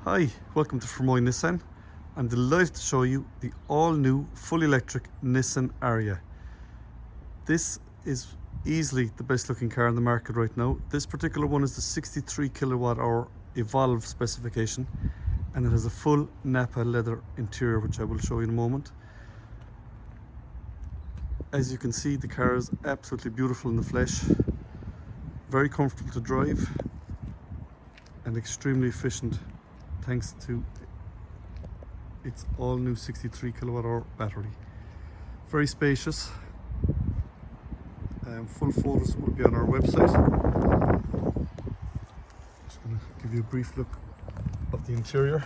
Hi, welcome to Fermoy Nissan. I'm delighted to show you the all-new fully electric Nissan Ariya. This is easily the best looking car in the market right now. This particular one is the 63 kWh Evolve specification, and it has a full Nappa leather interior, which I will show you in a moment. As you can see, the car is absolutely beautiful in the flesh, very comfortable to drive and extremely efficient thanks to its all new 63 kWh battery. Very spacious. Full photos will be on our website. Just going to give you a brief look of the interior.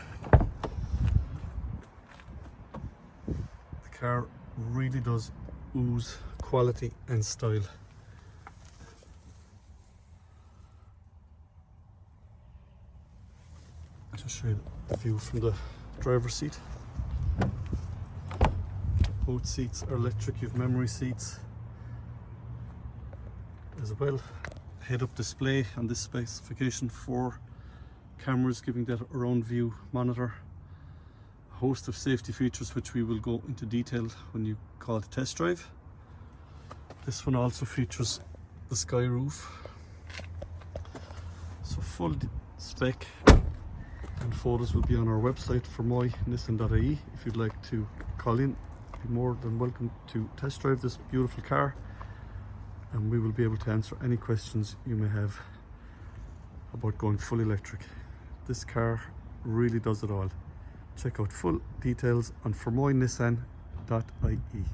The car really does ooze quality and style. I'll just show you the view from the driver's seat. Both seats are electric. You have memory seats as well. Head-up display on this specification, 4 cameras giving that around view monitor. A host of safety features which we will go into detail when you call to test drive. This one also features the sky roof. So full spec and photos will be on our website, fermoynissan.ie. If you'd like to call in, be more than welcome to test drive this beautiful car, and we will be able to answer any questions you may have about going full electric. This car really does it all. Check out full details on fermoynissan.ie.